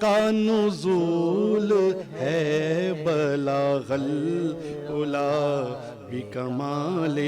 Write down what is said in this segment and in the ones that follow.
کا نزول ہے بلاغ العلا بکمالہ۔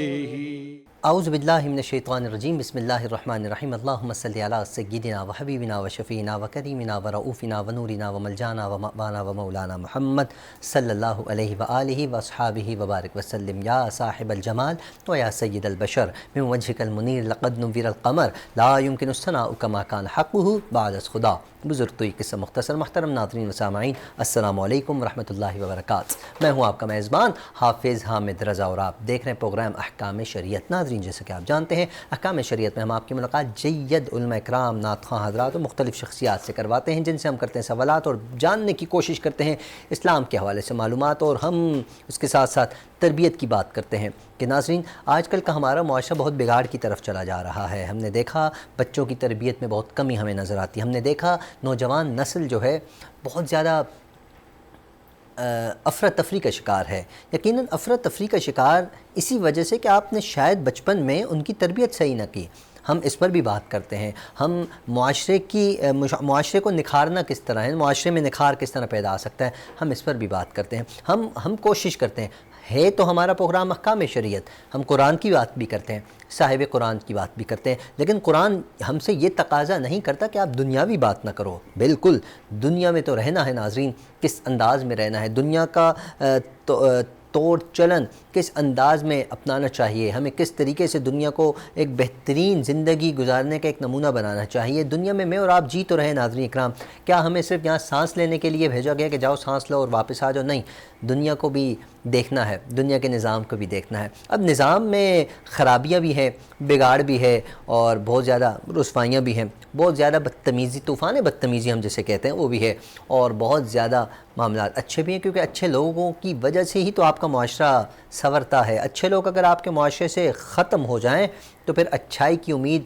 اعوذ باللہ من الشیطان الرجیم، بسم اللہ الرحمن الرحیم۔ اللہم صلی علی سیدنا و حبیبنا و شفیعنا و کریمنا و رؤوفنا و نورنا و ملجانا و مأوانا و مولانا محمد صلی اللہ علیہ وآلہ و اصحابہ وبارک وسلم۔ یا صاحب الجمال و یا سید البشر من وجہک المنیر لقد نور القمر لا يمکن الثناء کما کان حقہ بعد از خدا۔ بزرگ تو یہ قصہ مختصر۔ محترم ناظرین و سامعین، السلام علیکم ورحمۃ اللہ وبرکاتہ۔ میں ہوں آپ کا میزبان حافظ حامد رضا اور آپ دیکھ رہے ہیں پروگرام احکام شریعت۔ ناظرین، جیسے کہ آپ جانتے ہیں احکام شریعت میں ہم آپ کی ملاقات جید علماء اکرام، نعت خواں حضرات اور مختلف شخصیات سے کرواتے ہیں، جن سے ہم کرتے ہیں سوالات اور جاننے کی کوشش کرتے ہیں اسلام کے حوالے سے معلومات، اور ہم اس کے ساتھ ساتھ تربیت کی بات کرتے ہیں کہ ناظرین آج کل کا ہمارا معاشرہ بہت بگاڑ کی طرف چلا جا رہا ہے۔ ہم نے دیکھا بچوں کی تربیت میں بہت کمی ہمیں نظر آتی ہے۔ ہم نے دیکھا نوجوان نسل جو ہے بہت زیادہ افراتفری کا شکار ہے۔ یقیناً افراتفری کا شکار اسی وجہ سے کہ آپ نے شاید بچپن میں ان کی تربیت صحیح نہ کی۔ ہم اس پر بھی بات کرتے ہیں۔ ہم معاشرے کو نکھارنا کس طرح ہے، معاشرے میں نکھار کس طرح پیدا آ سکتا ہے، ہم اس پر بھی بات کرتے ہیں۔ ہم کوشش کرتے ہیں، ہے تو ہمارا پروگرام احکام شریعت، ہم قرآن کی بات بھی کرتے ہیں، صاحب قرآن کی بات بھی کرتے ہیں، لیکن قرآن ہم سے یہ تقاضا نہیں کرتا کہ آپ دنیاوی بات نہ کرو۔ بالکل دنیا میں تو رہنا ہے ناظرین، کس انداز میں رہنا ہے، دنیا کا طور چلن کس انداز میں اپنانا چاہیے، ہمیں کس طریقے سے دنیا کو ایک بہترین زندگی گزارنے کا ایک نمونہ بنانا چاہیے۔ دنیا میں اور آپ جی تو رہے ناظرین اکرام، کیا ہمیں صرف یہاں سانس لینے کے لیے بھیجا گیا کہ جاؤ سانس لو اور واپس آ جاؤ؟ نہیں، دنیا کو بھی دیکھنا ہے، دنیا کے نظام کو بھی دیکھنا ہے۔ اب نظام میں خرابیاں بھی ہیں، بگاڑ بھی ہے، اور بہت زیادہ رسوائیاں بھی ہیں، بہت زیادہ بدتمیزی، طوفان بدتمیزی ہم جسے کہتے ہیں وہ بھی ہے، اور بہت زیادہ معاملات اچھے بھی ہیں، کیونکہ اچھے لوگوں کی وجہ سے ہی تو آپ کا معاشرہ سنورتا ہے۔ اچھے لوگ اگر آپ کے معاشرے سے ختم ہو جائیں تو پھر اچھائی کی امید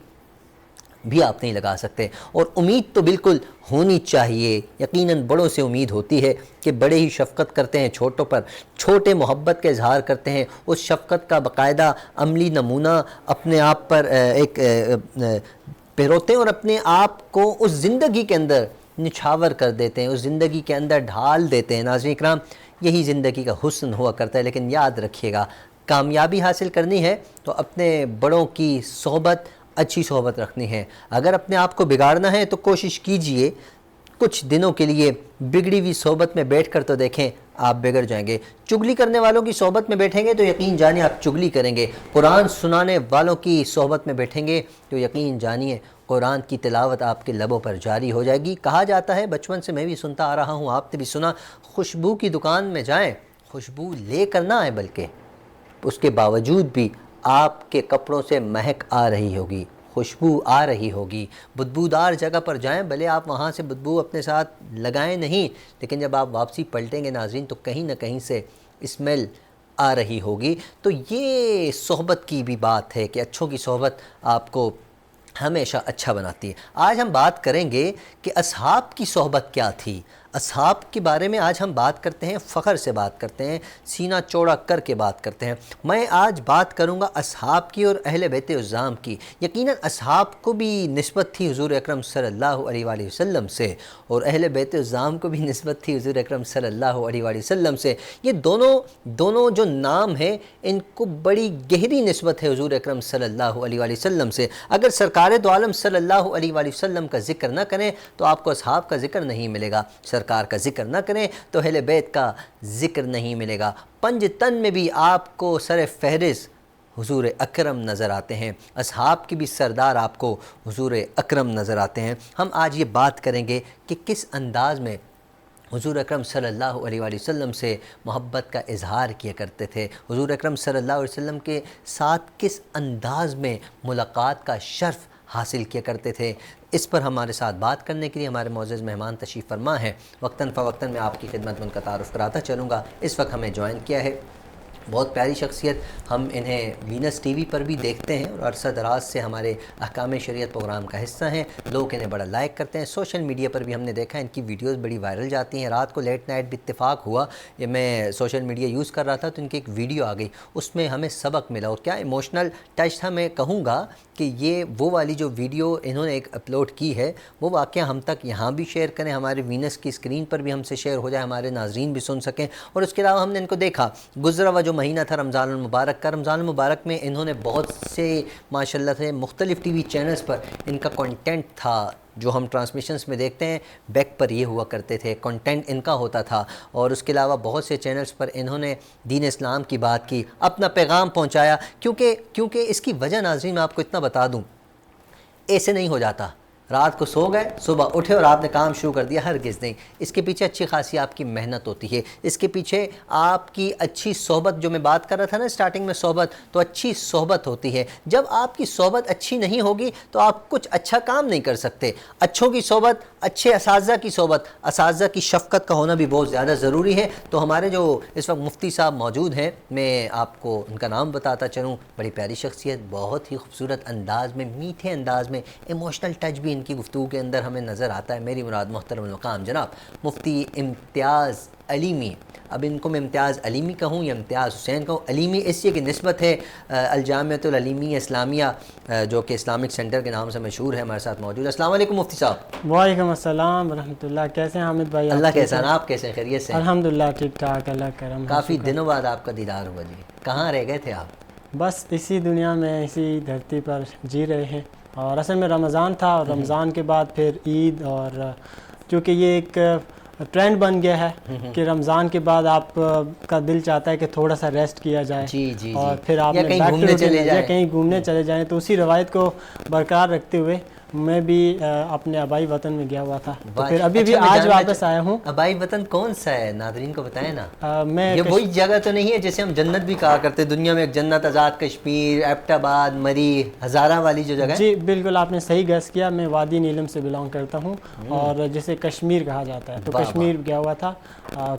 بھی آپ نہیں لگا سکتے، اور امید تو بالکل ہونی چاہیے۔ یقیناً بڑوں سے امید ہوتی ہے کہ بڑے ہی شفقت کرتے ہیں چھوٹوں پر، چھوٹے محبت کا اظہار کرتے ہیں، اس شفقت کا باقاعدہ عملی نمونہ اپنے آپ پر ایک پیروتے ہیں، اور اپنے آپ کو اس زندگی کے اندر نچھاور کر دیتے ہیں، اس زندگی کے اندر ڈھال دیتے ہیں۔ ناظرین اکرام، یہی زندگی کا حسن ہوا کرتا ہے۔ لیکن یاد رکھیے گا، کامیابی حاصل کرنی ہے تو اپنے بڑوں کی صحبت، اچھی صحبت رکھنی ہے۔ اگر اپنے آپ کو بگاڑنا ہے تو کوشش کیجئے کچھ دنوں کے لیے بگڑی ہوئی صحبت میں بیٹھ کر تو دیکھیں، آپ بگڑ جائیں گے۔ چگلی کرنے والوں کی صحبت میں بیٹھیں گے تو یقین جانیے آپ چگلی کریں گے۔ قرآن سنانے والوں کی صحبت میں بیٹھیں گے تو یقین جانیے قرآن کی تلاوت آپ کے لبوں پر جاری ہو جائے گی۔ کہا جاتا ہے، بچپن سے میں بھی سنتا آ رہا ہوں، آپ نے بھی سنا، خوشبو کی دکان میں جائیں، خوشبو لے کر نہ آئے، بلکہ اس کے باوجود بھی آپ کے کپڑوں سے مہک آ رہی ہوگی، خوشبو آ رہی ہوگی۔ بدبودار جگہ پر جائیں، بھلے آپ وہاں سے بدبو اپنے ساتھ لگائیں نہیں، لیکن جب آپ واپسی پلٹیں گے ناظرین تو کہیں نہ کہیں سے اسمیل آ رہی ہوگی۔ تو یہ صحبت کی بھی بات ہے کہ اچھوں کی صحبت آپ کو ہمیشہ اچھا بناتی ہے۔ آج ہم بات کریں گے کہ اصحاب کی صحبت کیا تھی۔ اصحاب کے بارے میں آج ہم بات کرتے ہیں، فخر سے بات کرتے ہیں، سینہ چوڑا کر کے بات کرتے ہیں۔ میں آج بات کروں گا اصحاب کی اور اہل بیت عظام کی۔ یقیناً اصحاب کو بھی نسبت تھی حضور اکرم صلی اللہ علیہ وآلہ وسلم سے، اور اہل بیت عظام کو بھی نسبت تھی حضور اکرم صلی اللہ علیہ وآلہ وسلم سے۔ یہ دونوں جو نام ہیں ان کو بڑی گہری نسبت ہے حضور اکرم صلی اللہ علیہ وآلہ وسلم سے۔ اگر سرکار دو عالم صلی اللہ علیہ وآلہ وسلم کا ذکر نہ کریں تو آپ کو اصحاب کا ذکر نہیں ملے گا، سرکار کا ذکر نہ کریں تو اہل بیت کا ذکر نہیں ملے گا۔ پنج تن میں بھی آپ کو سر فہرست حضور اکرم نظر آتے ہیں، اصحاب کی بھی سردار آپ کو حضور اکرم نظر آتے ہیں۔ ہم آج یہ بات کریں گے کہ کس انداز میں حضور اکرم صلی اللہ علیہ وآلہ وسلم سے محبت کا اظہار کیا کرتے تھے، حضور اکرم صلی اللہ علیہ وسلم کے ساتھ کس انداز میں ملاقات کا شرف حاصل کیا کرتے تھے۔ اس پر ہمارے ساتھ بات کرنے کے لیے ہمارے معزز مہمان تشریف فرما ہیں۔ وقتاً فوقتاً میں آپ کی خدمت میں ان کا تعارف کراتا چلوں گا۔ اس وقت ہمیں جوائن کیا ہے بہت پیاری شخصیت. ہم انہیں وینس ٹی وی پر بھی دیکھتے ہیں اور عرصہ دراز سے ہمارے احکام شریعت پروگرام کا حصہ ہیں. لوگ انہیں بڑا لائک کرتے ہیں. سوشل میڈیا پر بھی ہم نے دیکھا ان کی ویڈیوز بڑی وائرل جاتی ہیں. رات کو لیٹ نائٹ بھی اتفاق ہوا کہ میں سوشل میڈیا یوز کر رہا تھا تو ان کی ایک ویڈیو آ گئی, اس میں ہمیں سبق ملا اور کیا ایموشنل ٹچ تھا. میں کہوں گا کہ یہ وہ والی جو ویڈیو انہوں نے ایک اپلوڈ کی ہے وہ واقعہ ہم تک یہاں بھی شیئر کریں, ہمارے وینس کی اسکرین پر بھی ہم سے شیئر ہو جائے, ہمارے ناظرین بھی سن سکیں. اور اس کے علاوہ ہم نے ان کو دیکھا گزرا ہوا جو مہینہ تھا رمضان المبارک کا, رمضان المبارک میں انہوں نے بہت سے ماشاءاللہ سے مختلف ٹی وی چینلز پر ان کا کنٹینٹ تھا جو ہم ٹرانسمیشنز میں دیکھتے ہیں. بیک پر یہ ہوا کرتے تھے, کنٹینٹ ان کا ہوتا تھا. اور اس کے علاوہ بہت سے چینلز پر انہوں نے دین اسلام کی بات کی, اپنا پیغام پہنچایا. کیونکہ اس کی وجہ ناظرین میں آپ کو اتنا بتا دوں, ایسے نہیں ہو جاتا رات کو سو گئے صبح اٹھے اور آپ نے کام شروع کر دیا, ہرگز نہیں. اس کے پیچھے اچھی خاصی آپ کی محنت ہوتی ہے, اس کے پیچھے آپ کی اچھی صحبت, جو میں بات کر رہا تھا نا اسٹارٹنگ میں صحبت, تو اچھی صحبت ہوتی ہے. جب آپ کی صحبت اچھی نہیں ہوگی تو آپ کچھ اچھا کام نہیں کر سکتے. اچھوں کی صحبت, اچھے اساتذہ کی صحبت, اساتذہ کی شفقت کا ہونا بھی بہت زیادہ ضروری ہے. تو ہمارے جو اس وقت مفتی صاحب موجود ہیں, میں آپ کو ان کا نام بتاتا چلوں. بڑی پیاری شخصیت, بہت ہی خوبصورت انداز میں, میٹھے انداز میں, ایموشنل ٹچ بھی ان کی گفتگو کے اندر ہمیں نظر آتا ہے. میری مراد محترم المقام جناب مفتی امتیاز علیمی. اب ان کو میں امتیاز علیمی کہوں یا امتیاز حسین کہوں, علیمی اس لیے کہ نسبت ہے الجامعۃ العلیمیہ اسلامیہ جو کہ اسلامک سینٹر کے نام سے مشہور ہے, ہمارے ساتھ موجود. السلام علیکم مفتی صاحب. وعلیکم السلام ورحمۃ اللہ. کیسے ہیں حامد بھائی؟ اللہ کے احسان, آپ کیسے ہیں؟ خیریت سے؟ الحمدللہ ٹھیک ٹھاک, اللہ کرم. کافی دنوں بعد آپ کا دیدار ہوا جی, کہاں رہ گئے تھے آپ؟ بس اسی دنیا میں, اسی دھرتی پر جی رہے ہیں. اور اصل میں رمضان تھا, اور رمضان کے بعد پھر عید, اور چونکہ یہ ایک ٹرینڈ بن گیا ہے کہ رمضان کے بعد آپ کا دل چاہتا ہے کہ تھوڑا سا ریسٹ کیا جائے, جی اور پھر آپ یا کہیں گھومنے چلے جائیں, کہیں گھومنے چلے جائیں. تو اسی روایت کو برقرار رکھتے ہوئے میں بھی اپنے آبائی وطن میں گیا ہوا تھا, تو پھر ابھی بھی آج واپس آیا ہوں. آبائی وطن کون سا ہے ناظرین کو بتائیں نا. میں یہ وہی جگہ تو نہیں ہے جیسے ہم جنت بھی کہا کرتے, دنیا میں ایک جنت آزاد کشمیر, ایبٹ آباد, مری, ہزارہ والی جو جگہ ہے؟ جی بالکل, آپ نے صحیح گیس کیا. میں وادی نیلم سے بلانگ کرتا ہوں, اور جسے کشمیر کہا جاتا ہے. تو کشمیر گیا ہوا تھا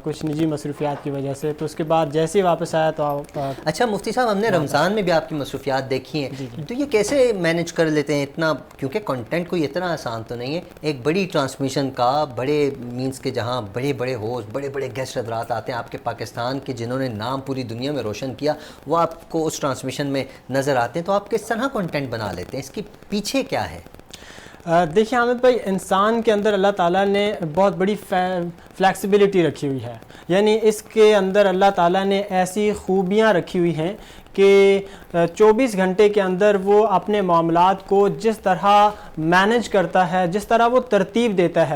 کچھ نجی مصروفیات کی وجہ سے, تو اس کے بعد جیسے ہی واپس آیا تو اچھا مفتی صاحب, ہم نے رمضان میں بھی آپ کی مصروفیات دیکھی ہیں, تو یہ کیسے مینیج کر لیتے ہیں اتنا, کیونکہ کنٹینٹ کوئی اتنا آسان تو نہیں ہے. ایک بڑی ٹرانسمیشن کا, بڑے مینس کے جہاں بڑے بڑے ہوسٹ, بڑے بڑے گیسٹ حضرات آتے ہیں آپ کے پاکستان کے, جنہوں نے نام پوری دنیا میں روشن کیا, وہ آپ کو اس ٹرانسمیشن میں نظر آتے ہیں. تو آپ کس طرح کنٹینٹ بنا لیتے ہیں, اس کے پیچھے کیا ہے؟ دیکھیں حامد بھائی, انسان کے اندر اللہ تعالیٰ نے بہت بڑی فلیکسیبلٹی رکھی ہوئی ہے. یعنی اس کے اندر اللہ تعالیٰ نے ایسی خوبیاں رکھی ہوئی ہیں کہ 24 گھنٹے کے اندر وہ اپنے معاملات کو جس طرح مینج کرتا ہے, جس طرح وہ ترتیب دیتا ہے,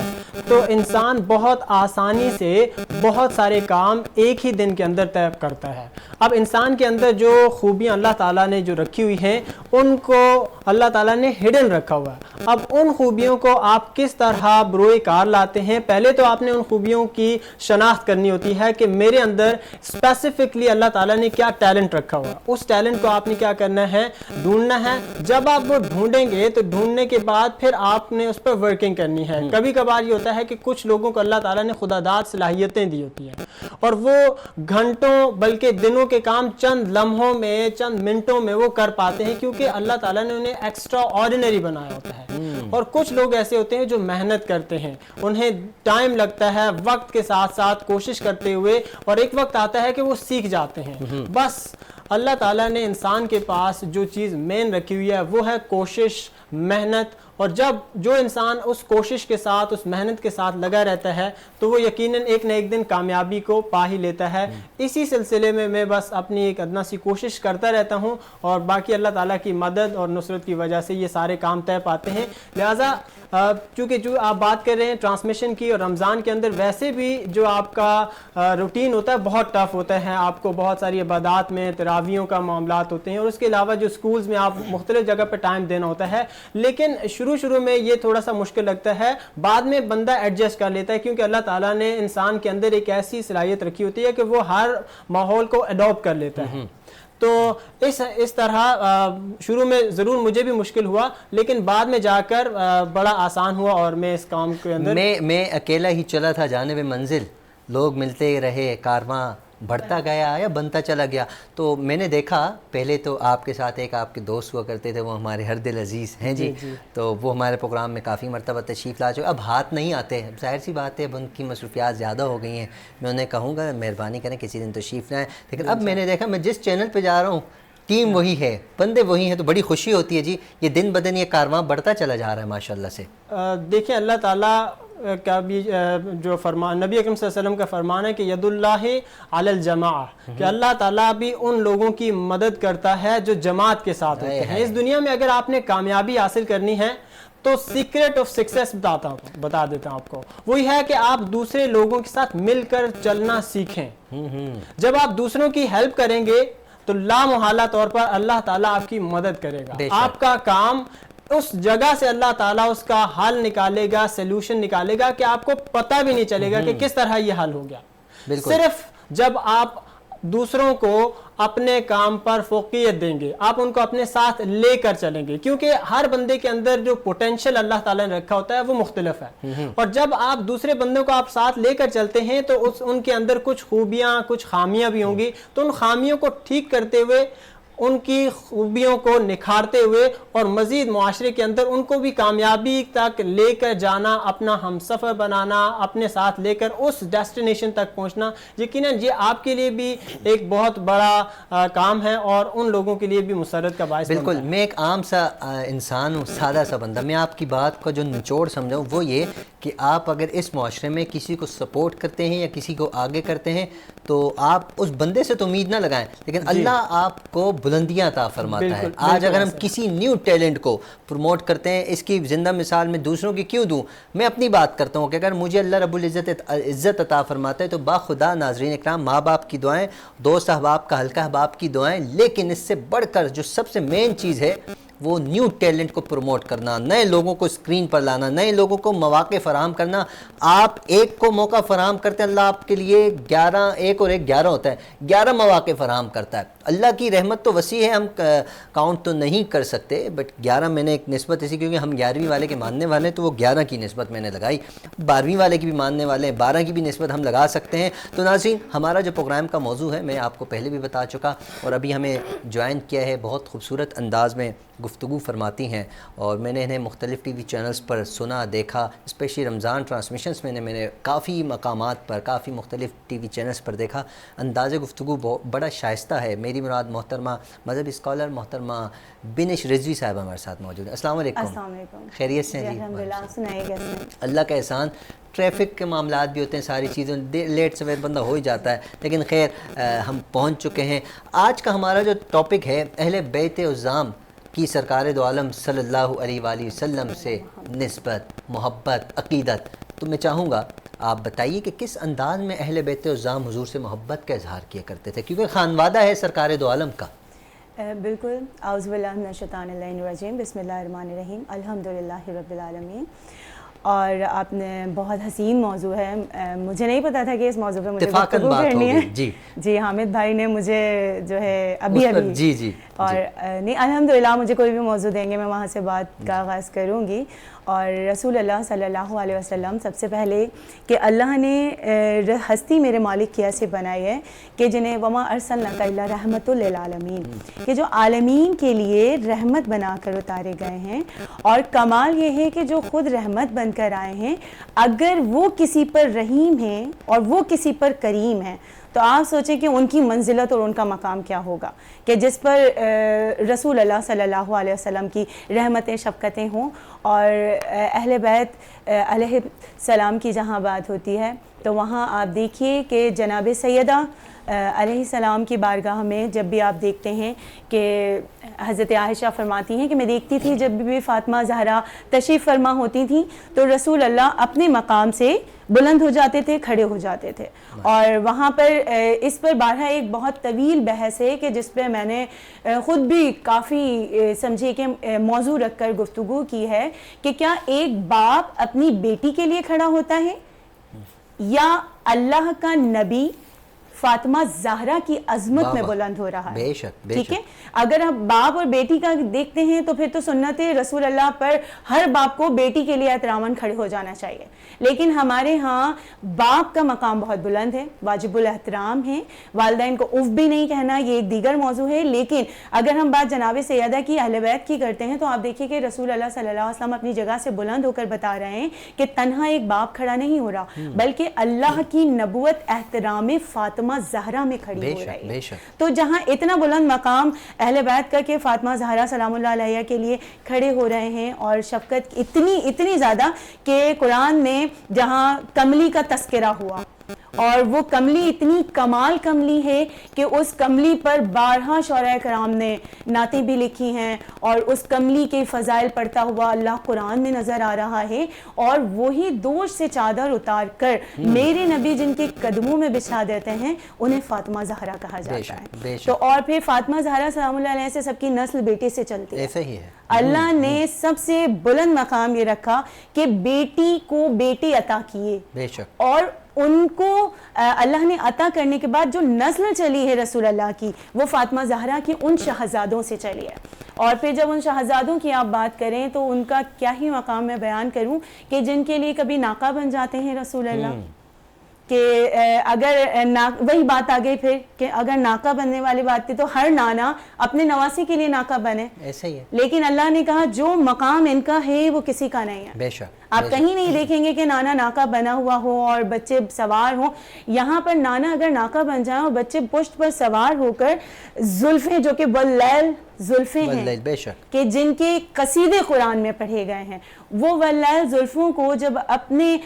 تو انسان بہت آسانی سے بہت سارے کام ایک ہی دن کے اندر طے کرتا ہے. اب انسان کے اندر جو خوبیاں اللہ تعالیٰ نے جو رکھی ہوئی ہیں, ان کو اللہ تعالیٰ نے ہڈن رکھا ہوا ہے. اب ان خوبیوں کو آپ کس طرح بروئے کار لاتے ہیں, پہلے تو آپ نے ان خوبیوں کی شناخت کرنی ہوتی ہے کہ میرے اندر اسپیسیفکلی اللہ تعالیٰ نے کیا ٹیلنٹ رکھا ہوا ہے. اس ٹیلنٹ کو آپ نے کیا کرنا ہے, ڈھونڈنا ہے. جب آپ وہ ڈھونڈیں گے تو ڈھونڈنے کے بعد پھر آپ نے اس پر ورکنگ کرنی ہے. کبھی کبھار یہ ہوتا ہے کہ کچھ لوگوں کو اللہ تعالیٰ نے خدا داد صلاحیتیں دی ہوتی ہیں, اور وہ گھنٹوں بلکہ دنوں کے کام چند لمحوں میں, چند منٹوں میں وہ کر پاتے ہیں, کیونکہ اللہ تعالیٰ نے انہیں ایکسٹرا آرڈینری بنایا ہوتا ہے. اور کچھ لوگ ایسے ہوتے ہیں جو محنت کرتے ہیں, انہیں ٹائم لگتا ہے, وقت کے ساتھ ساتھ کوشش کرتے ہوئے, اور ایک وقت آتا ہے کہ وہ سیکھ جاتے ہیں. بس اللہ تعالیٰ نے انسان کے پاس جو چیز مین رکھی ہوئی ہے وہ ہے کوشش, محنت. اور جب جو انسان اس کوشش کے ساتھ, اس محنت کے ساتھ لگا رہتا ہے, تو وہ یقیناً ایک نہ ایک دن کامیابی کو پا ہی لیتا ہے. اسی سلسلے میں میں بس اپنی ایک ادنا سی کوشش کرتا رہتا ہوں, اور باقی اللہ تعالیٰ کی مدد اور نصرت کی وجہ سے یہ سارے کام طے پاتے ہیں. لہٰذا چونکہ جو آپ بات کر رہے ہیں ٹرانسمیشن کی, اور رمضان کے اندر ویسے بھی جو آپ کا روٹین ہوتا ہے بہت ٹف ہوتا ہے. آپ کو بہت ساری عبادات میں تراویحوں کا معاملات ہوتے ہیں, اور اس کے علاوہ جو سکولز میں آپ مختلف جگہ پہ ٹائم دینا ہوتا ہے. لیکن شروع میں یہ تھوڑا سا مشکل لگتا ہے, بعد میں بندہ ایڈجسٹ کر لیتا ہے, کیونکہ اللہ تعالیٰ نے انسان کے اندر ایک ایسی صلاحیت رکھی ہوتی ہے کہ وہ ہر ماحول کو اڈاپٹ کر لیتا ہے. تو اس طرح شروع میں ضرور مجھے بھی مشکل ہوا, لیکن بعد میں جا کر بڑا آسان ہوا, اور میں اس کام کے اندر میں اکیلا ہی چلا تھا جانب منزل, لوگ ملتے رہے, کارواں بڑھتا گیا یا بنتا چلا گیا؟ تو میں نے دیکھا پہلے تو آپ کے ساتھ ایک آپ کے دوست ہوا کرتے تھے، وہ ہمارے ہر دل عزیز ہیں جی، تو وہ ہمارے پروگرام میں کافی مرتبہ تشریف لا چکے، اب ہاتھ نہیں آتے، ظاہر سی بات ہے اب ان کی مصروفیات زیادہ ہو گئی ہیں، میں انہیں کہوں گا مہربانی کریں کسی دن تشریف لائیں، لیکن اب میں نے دیکھا میں جس چینل پہ جا رہا ہوں ٹیم وہی ہے، بندے وہی ہیں، تو بڑی خوشی ہوتی ہے جی، یہ دن بدن یہ کارواں بڑھتا چلا جا رہا ہے ماشاءاللہ سے۔ دیکھیں اللہ تعالیٰ کا بھی جو فرمان نبی اکرم صلی اللہ علیہ وسلم کا فرمان ہے کہ ید اللہ علی الجماع، کہ اللہ تعالیٰ بھی ان لوگوں کی مدد کرتا ہے جو جماعت کے ساتھ ہوتے ہیں۔ اس دنیا میں اگر آپ نے کامیابی حاصل کرنی ہے تو سیکریٹ آف سکسیس بتا دیتا ہوں آپ کو، وہی ہے کہ آپ دوسرے لوگوں کے ساتھ مل کر چلنا سیکھیں۔ جب آپ دوسروں کی ہیلپ کریں گے تو لامحالہ طور پر اللہ تعالیٰ آپ کی مدد کرے گا، آپ کا کام اس جگہ سے اللہ تعالیٰ اس کا حل نکالے گا، سلوشن نکالے گا کہ آپ کو پتہ بھی نہیں چلے گا کہ کس طرح یہ حل ہو گیا۔ صرف جب آپ دوسروں کو اپنے کام پر فوقیت دیں گے، آپ ان کو اپنے ساتھ لے کر چلیں گے، کیونکہ ہر بندے کے اندر جو پوٹینشل اللہ تعالیٰ نے رکھا ہوتا ہے وہ مختلف ہے، اور جب آپ دوسرے بندوں کو آپ ساتھ لے کر چلتے ہیں تو ان کے اندر کچھ خوبیاں کچھ خامیاں بھی ہوں گی، تو ان خامیوں کو ٹھیک کرتے ہوئے، ان کی خوبیوں کو نکھارتے ہوئے اور مزید معاشرے کے اندر ان کو بھی کامیابی تک لے کر جانا، اپنا ہم سفر بنانا، اپنے ساتھ لے کر اس ڈیسٹینیشن تک پہنچنا، یقیناً یہ آپ کے لیے بھی ایک بہت بڑا کام ہے اور ان لوگوں کے لیے بھی مسرت کا باعث بنتا ہے۔ بالکل، میں ایک عام سا انسان ہوں، سادہ سا بندہ، میں آپ کی بات کو جو نچوڑ سمجھاؤں وہ یہ کہ آپ اگر اس معاشرے میں کسی کو سپورٹ کرتے ہیں یا کسی کو آگے کرتے ہیں تو آپ اس بندے سے تو امید نہ لگائیں، لیکن اللہ آپ کو بلندیاں عطا فرماتا ہے۔ آج اگر ہم کسی نیو ٹیلنٹ کو پروموٹ کرتے ہیں، اس کی زندہ مثال میں دوسروں کی کیوں دوں؟ میں اپنی بات کرتا ہوں کہ اگر مجھے اللہ رب العزت عطا فرماتا ہے تو باخدا ناظرین اکرام، ماں باپ کی دعائیں، دوست احباب کا حلقہ احباب کی دعائیں، لیکن اس سے بڑھ کر جو سب سے مین چیز ہے وہ نیو ٹیلنٹ کو پروموٹ کرنا، نئے لوگوں کو اسکرین پر لانا، نئے لوگوں کو مواقع فراہم کرنا۔ آپ ایک کو موقع فراہم کرتے ہیں، اللہ آپ کے لیے 11 اور 11 ہوتا ہے، 11 مواقع فراہم کرتا ہے۔ اللہ کی رحمت تو وسیع ہے، ہم کاؤنٹ تو نہیں کر سکتے، بٹ 11 میں نے ایک نسبت ایسی، کیونکہ ہم 11ویں والے کے ماننے والے ہیں تو وہ 11 کی نسبت میں نے لگائی، 12ویں والے کی بھی ماننے والے ہیں، 12 کی بھی نسبت ہم لگا سکتے ہیں۔ تو ناظرین، ہمارا جو پروگرام کا موضوع ہے میں آپ کو پہلے بھی بتا چکا، اور ابھی ہمیں جوائن کیا ہے بہت خوبصورت انداز میں گفتگو فرماتی ہیں، اور میں نے انہیں مختلف ٹی وی چینلز پر سنا دیکھا، اسپیشلی رمضان ٹرانسمیشنز میں نے کافی مقامات پر، کافی مختلف ٹی وی چینلز پر دیکھا۔ انداز گفتگو بڑا شائستہ ہے۔ میری مراد محترمہ مذہبی اسکالر محترمہ بینش رضوی صاحبہ ہمارے ساتھ موجود ہیں۔ السلام علیکم۔ السلام علیکم۔ خیریت سے ہیں جی؟ الحمدللہ، سنائیے کیسے؟ اللہ کا احسان، ٹریفک کے معاملات بھی ہوتے ہیں، ساری چیزیں لیٹ سویر بندہ ہو ہی جاتا ہے، لیکن خیر ہم پہنچ چکے ہیں۔ آج کا ہمارا جو ٹاپک ہے اہل بیت عظام کی سرکار دو عالم صلی اللہ علیہ وآلہ وسلم سے نسبت، محبت، عقیدت۔ تو میں چاہوں گا آپ بتائیے کہ کس انداز میں اہل بیت عظام حضور سے محبت کا اظہار کیا کرتے تھے، کیونکہ خانوادہ ہے سرکار دو عالم کا۔ بالکل، اعوذ باللہ من الشیطان الرجیم، بسم اللہ الرحمن الرحیم، الحمدللہ رب العالمین۔ اور آپ نے بہت حسین موضوع ہے، مجھے نہیں پتا تھا کہ اس موضوع پہ مجھے گفتگو کرنی ہے۔ جی، حامد بھائی نے مجھے جو ہے ابھی جی اور نہیں، الحمدللہ مجھے کوئی بھی موضوع دیں گے میں وہاں سے بات کا آغاز کروں گی۔ اور رسول اللہ صلی اللہ علیہ وسلم سب سے پہلے کہ اللہ نے ہستی میرے مالک کی ایسے بنائی ہے کہ جنہیں وما ارسلناک الا رحمۃ للعالمین، کہ جو عالمین کے لیے رحمت بنا کر اتارے گئے ہیں، اور کمال یہ ہے کہ جو خود رحمت بن کر آئے ہیں، اگر وہ کسی پر رحیم ہیں اور وہ کسی پر کریم ہیں تو آپ سوچیں کہ ان کی منزلت اور ان کا مقام کیا ہوگا، کہ جس پر رسول اللہ صلی اللہ علیہ وسلم کی رحمتیں شفقتیں ہوں۔ اور اہل بیت علیہ السلام کی جہاں بات ہوتی ہے تو وہاں آپ دیکھیے کہ جناب سیدہ علیہ السلام کی بارگاہ میں جب بھی آپ دیکھتے ہیں کہ حضرت عائشہ فرماتی ہیں کہ میں دیکھتی تھی جب بھی فاطمہ زہرا تشریف فرما ہوتی تھیں تو رسول اللہ اپنے مقام سے بلند ہو جاتے تھے، کھڑے ہو جاتے تھے۔ اور وہاں پر اس پر بارہا ایک بہت طویل بحث ہے کہ جس پہ میں نے خود بھی کافی سمجھے کہ موضوع رکھ کر گفتگو کی ہے کہ کیا ایک باپ اپنی بیٹی کے لیے کھڑا ہوتا ہے یا اللہ کا نبی فاطمہ زہرا کی عظمت میں بلند ہو رہا ہے. بے شک بے ٹھیک ہے, شک. اگر ہم باپ اور بیٹی کا دیکھتے ہیں تو پھر تو سنت رسول اللہ پر ہر باپ کو بیٹی کے لیے احتراماً کھڑے ہو جانا چاہیے, لیکن ہمارے ہاں باپ کا مقام بہت بلند ہے, واجب الاحترام ہے, والدین کو اف بھی نہیں کہنا, یہ ایک دیگر موضوع ہے. لیکن اگر ہم بات جناب سیدہ کی اہل بیت کی کرتے ہیں تو آپ دیکھیے کہ رسول اللہ صلی اللہ علیہ وسلم اپنی جگہ سے بلند ہو کر بتا رہے ہیں کہ تنہا ایک باپ کھڑا نہیں ہو رہا, بلکہ اللہ کی نبوت احترام فاطمہ زہرا میں کھڑی ہو رہی ہے. تو جہاں اتنا بلند مقام اہل بیت کا کہ فاطمہ زہرا سلام اللہ علیہ کے لیے کھڑے ہو رہے ہیں, اور شفقت اتنی زیادہ کہ قرآن میں جہاں کملی کا تذکرہ ہوا, اور وہ کملی اتنی کمال کملی ہے کہ اس کملی پر 12 شعراء کرام نے نعتیں بھی لکھی ہیں, اور اس کملی کے فضائل پڑھتا ہوا اللہ قرآن میں نظر آ رہا ہے, اور وہی دوش سے چادر اتار کر میرے نبی جن کے قدموں میں بچھا دیتے ہیں انہیں فاطمہ زہرا کہا جاتا ہے. تو اور پھر فاطمہ زہرا سلام اللہ علیہ سے سب کی نسل بیٹے سے چلتی ہے. ایسا ہی ہے. اللہ نے سب سے بلند مقام یہ رکھا کہ بیٹی کو بیٹے عطا کیے, بے شک, اور ان کو اللہ نے عطا کرنے کے بعد جو نسل چلی ہے رسول اللہ کی وہ فاطمہ زہرا کی ان شہزادوں سے چلی ہے. اور پھر جب ان شہزادوں کی آپ بات کریں تو ان کا کیا ہی مقام میں بیان کروں کہ جن کے لیے کبھی ناقہ بن جاتے ہیں رسول اللہ, کہ اگر وہی بات آ گئی پھر کہ اگر ناقہ بننے والی بات تھی تو ہر نانا اپنے نواسی کے لیے ناقہ بنے, ایسا ہی ہے. لیکن اللہ نے کہا جو مقام ان کا ہے وہ کسی کا نہیں ہے. بے شک, آپ کہیں نہیں دیکھیں گے کہ نانا ناقہ بنا ہوا ہو اور بچے سوار ہوں. یہاں پر نانا اگر ناقہ بن جائیں اور بچے پشت پر سوار ہو کر زلفیں جو کہ واللیل زلفیں ہیں, بے شک, کہ جن کے قصیدے قرآن میں پڑھے گئے ہیں, وہ واللیل زلفوں کو جب اپنے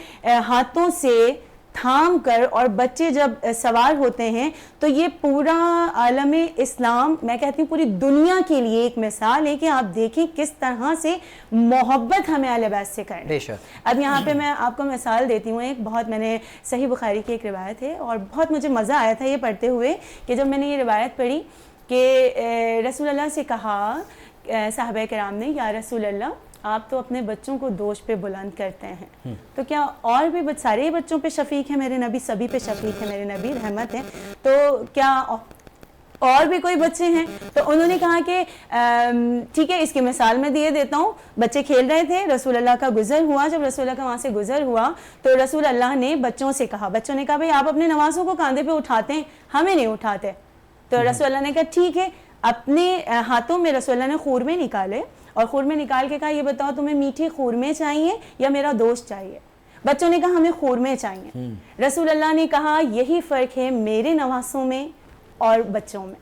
ہاتھوں سے تھام کر اور بچے جب سوار ہوتے ہیں تو یہ پورا عالم اسلام, میں کہتی ہوں پوری دنیا کے لیے ایک مثال ہے کہ آپ دیکھیں کس طرح سے محبت ہمیں اہل بیت سے کریں. اب یہاں پہ میں آپ کو مثال دیتی ہوں, ایک بہت, میں نے صحیح بخاری کی ایک روایت ہے اور بہت مجھے مزہ آیا تھا یہ پڑھتے ہوئے کہ جب میں نے یہ روایت پڑھی کہ رسول اللہ سے کہا صحابہ کرام نے, یا رسول اللہ آپ تو اپنے بچوں کو دوش پہ بلند کرتے ہیں, تو کیا اور بھی سارے بچوں پہ شفیق ہیں میرے نبی, سبھی پہ شفیق ہیں میرے نبی, رحمت ہے, تو کیا اور بھی کوئی بچے ہیں؟ تو انہوں نے کہا کہ ٹھیک ہے اس کی مثال میں دیے دیتا ہوں. بچے کھیل رہے تھے, رسول اللہ کا گزر ہوا, جب رسول اللہ کا وہاں سے گزر ہوا تو رسول اللہ نے بچوں سے کہا, بچوں نے کہا بھئی آپ اپنے نوازوں کو کاندھے پہ اٹھاتے ہیں, ہمیں نہیں اٹھاتے. تو رسول اللہ نے کہا ٹھیک ہے, اپنے ہاتھوں میں رسول اللہ نے خورمے نکالے اور خورمے نکال کے کہا یہ بتاؤ تمہیں میٹھے خورمے چاہیے یا میرا دوست چاہیے؟ بچوں نے کہا ہمیں خورمے چاہیے. رسول اللہ نے کہا یہی فرق ہے میرے نواسوں میں اور بچوں میں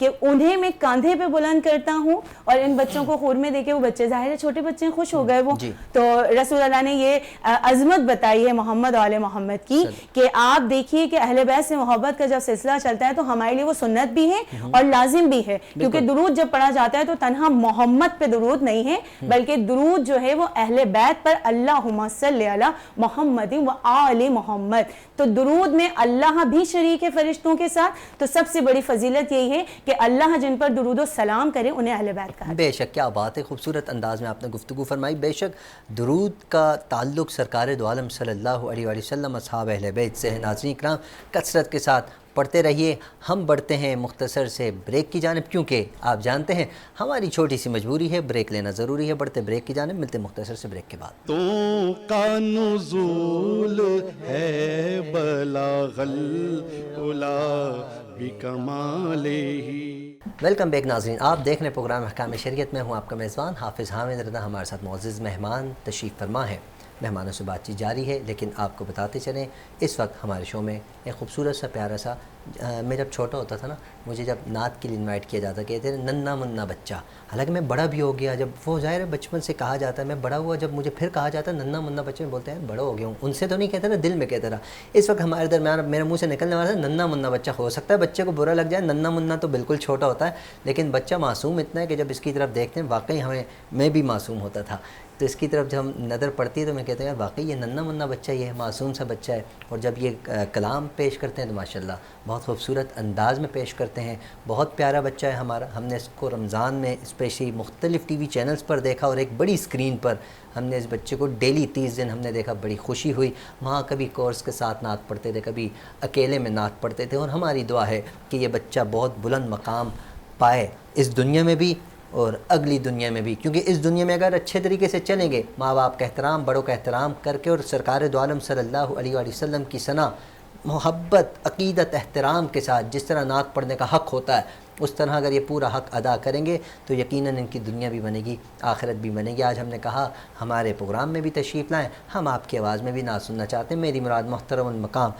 کہ انہیں میں کاندھے پہ بلند کرتا ہوں اور ان بچوں کو خورمے دے کے, وہ بچے ظاہر ہے چھوٹے بچے خوش ہو گئے وہ, تو رسول اللہ نے یہ عظمت بتائی ہے محمد و آل محمد کی کہ آپ دیکھیے کہ اہل بیت سے محبت کا جب سلسلہ چلتا ہے تو ہمارے لیے وہ سنت بھی ہے اور لازم بھی ہے, کیونکہ درود جب پڑھا جاتا ہے تو تنہا محمد پہ درود نہیں ہے بلکہ درود جو ہے وہ اہل بیت پر, اللہم صلی علی محمد و آل محمد, تو درود میں اللہ بھی شریک ہے فرشتوں کے ساتھ. تو سب سے بڑی فضیلت یہی ہے کہ اللہ جن پر درود و سلام کرے انہیں اہل بیت کہا. بے شک, کیا بات ہے, خوبصورت انداز میں آپ نے گفتگو فرمائی. بے شک درود کا تعلق سرکار دو عالم صلی اللہ علیہ وآلہ وسلم اصحاب اہل بیت سے ہے. ناظرین کرام کثرت کے ساتھ پڑھتے رہیے. ہم بڑھتے ہیں مختصر سے بریک کی جانب, کیونکہ آپ جانتے ہیں ہماری چھوٹی سی مجبوری ہے, بریک لینا ضروری ہے. بڑھتے بریک کی جانب, ملتے مختصر سے بریک کے بعد. تو کا نزول ہے بلاغ العلا بکمالہ. ویلکم بیک ناظرین, آپ دیکھ رہے ہیں پروگرام احکام شریعت. میں ہوں آپ کا میزبان حافظ حامد رضا. ہمارے ساتھ معزز مہمان تشریف فرما ہے. مہمانوں سے بات چیت جاری ہے, لیکن آپ کو بتاتے چلیں اس وقت ہمارے شو میں ایک خوبصورت سا پیارا سا, میں جب چھوٹا ہوتا تھا نا, مجھے جب نعت کے لیے انوائٹ کیا جاتا, کہتے ہیں ننا منا بچہ. حالانکہ میں بڑا بھی ہو گیا, جب وہ ظاہر ہے بچپن سے کہا جاتا ہے, میں بڑا ہوا جب مجھے پھر کہا جاتا ہے ننا منا بچے, میں بولتے ہیں بڑا ہو گیا ہوں. ان سے تو نہیں کہتا نا, دل میں کہتا رہا. اس وقت ہمارے درمیان میرے منہ سے نکلنے والا ہے ننا منا بچہ. ہو سکتا ہے بچے کو برا لگ جائے, ننا منا تو بالکل چھوٹا ہوتا ہے, لیکن بچہ معصوم اتنا ہے کہ جب اس کی طرف دیکھتے ہیں واقعی میں بھی معصوم ہوتا تھا. تو اس کی طرف جب ہم نظر پڑتی ہے تو میں کہتا ہوں یار واقعی یہ ننھا منا بچہ یہ ہے، معصوم سا بچہ ہے، اور جب یہ کلام پیش کرتے ہیں تو ماشاءاللہ بہت خوبصورت انداز میں پیش کرتے ہیں. بہت پیارا بچہ ہے ہمارا. ہم نے اس کو رمضان میں اسپیشلی مختلف ٹی وی چینلز پر دیکھا، اور ایک بڑی اسکرین پر ہم نے اس بچے کو ڈیلی 30 دن ہم نے دیکھا. بڑی خوشی ہوئی. وہاں کبھی کورس کے ساتھ نعت پڑھتے تھے، کبھی اکیلے میں نعت پڑھتے تھے، اور ہماری دعا ہے کہ یہ بچہ بہت بلند مقام پائے اس دنیا میں بھی اور اگلی دنیا میں بھی. کیونکہ اس دنیا میں اگر اچھے طریقے سے چلیں گے، ماں باپ کا احترام، بڑوں کا احترام کر کے، اور سرکار دو عالم صلی اللہ علیہ وآلہ وسلم کی ثنا محبت، عقیدت، احترام کے ساتھ جس طرح نعت پڑھنے کا حق ہوتا ہے اس طرح اگر یہ پورا حق ادا کریں گے تو یقیناً ان کی دنیا بھی بنے گی، آخرت بھی بنے گی. آج ہم نے کہا ہمارے پروگرام میں بھی تشریف لائیں، ہم آپ کی آواز میں بھی نعت سننا چاہتے ہیں. میری مراد محترم المقام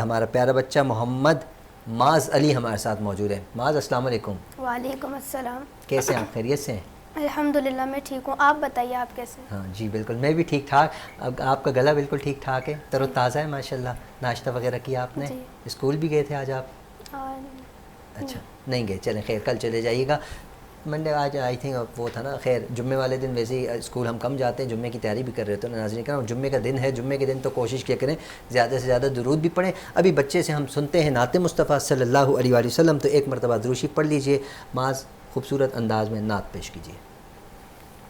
ہمارا پیارا بچہ محمد معاذ علی ہمارے ساتھ موجود ہے. معاذ السلام علیکم. وعلیکم السلام. کیسے ہیں آپ؟ خیریت سے ہیں؟ الحمدللہ میں ٹھیک ہوں. آپ بتائیے آپ کیسے ہیں؟ ہاں جی بالکل میں بھی ٹھیک ٹھاک. اب آپ کا گلا بالکل ٹھیک ٹھاک ہے، تر و تازہ ہے ماشاءاللہ. ناشتہ وغیرہ کیا آپ نے؟ جی. اسکول بھی گئے تھے آج آپ؟ اچھا نہیں گئے، چلیں خیر کل چلے جائیے گا. منڈے آج آئی تھنک وہ تھا نا. خیر جمعے والے دن ویسے ہی اسکول ہم کم جاتے ہیں، جمعے کی تیاری بھی کر رہے ہوتے ہیں. ناظرین کرام جمعے کا دن ہے، جمعے کے دن تو کوشش کیا کریں زیادہ سے زیادہ درود بھی پڑھیں. ابھی بچے سے ہم سنتے ہیں نعت مصطفیٰ صلی اللہ علیہ وآلہ وسلم، تو ایک مرتبہ دروشی پڑھ لیجئے. معاذ خوبصورت انداز میں نعت پیش کیجیے.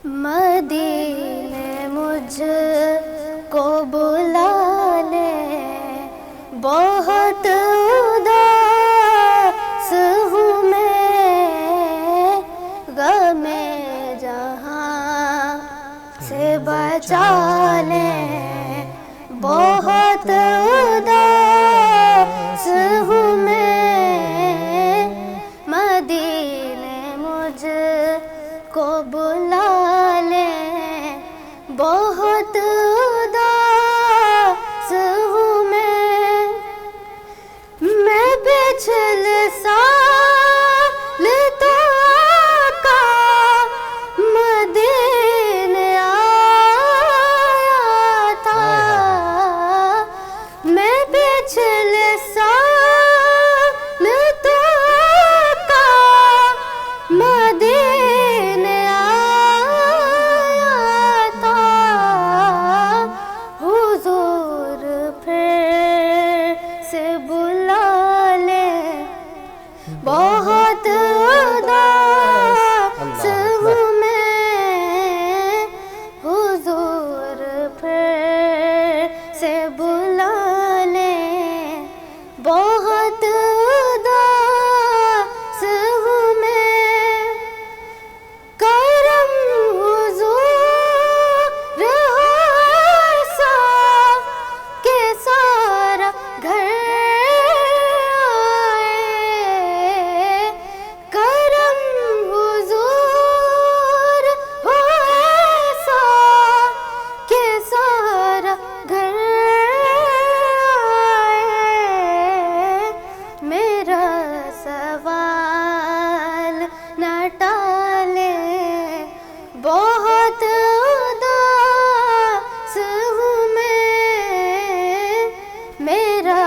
مدینے مجھ کو بلا لے، بہت اداس ہوں میں، غم جہاں سے بچا لے، بہت اداس ہوں میں، مدینے مجھ کو بلا لے، بہت اداس ہوں میں پچھل سال تو آقا مدینے آیا تھا، میں پچھل سال تو آقا مدینے آیا تھا، حضور پھر سے بلا لے، بہت اداس ہوں میں، حضور پھر سے بلا لے، بہت اداس ہوں میں، کرم حضور ایسا کہ سارا گھر آئے، کرم حضور ایسا کہ سارا گھر آئے، میرا سوال نہ ٹالے، بہت اداس ہوں میں، میرا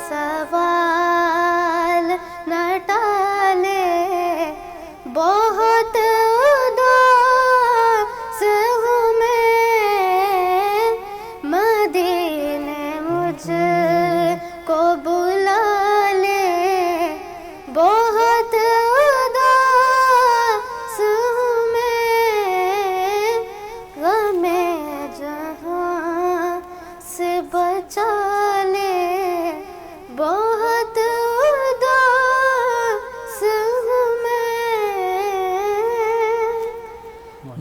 سوال نہ ٹالے، بہت اداس ہوں میں، مدینے مجھ کو بلا لے، بہت اداس ہوں میں، غم جہاں سے بچا لے، بہت اداس ہوں میں.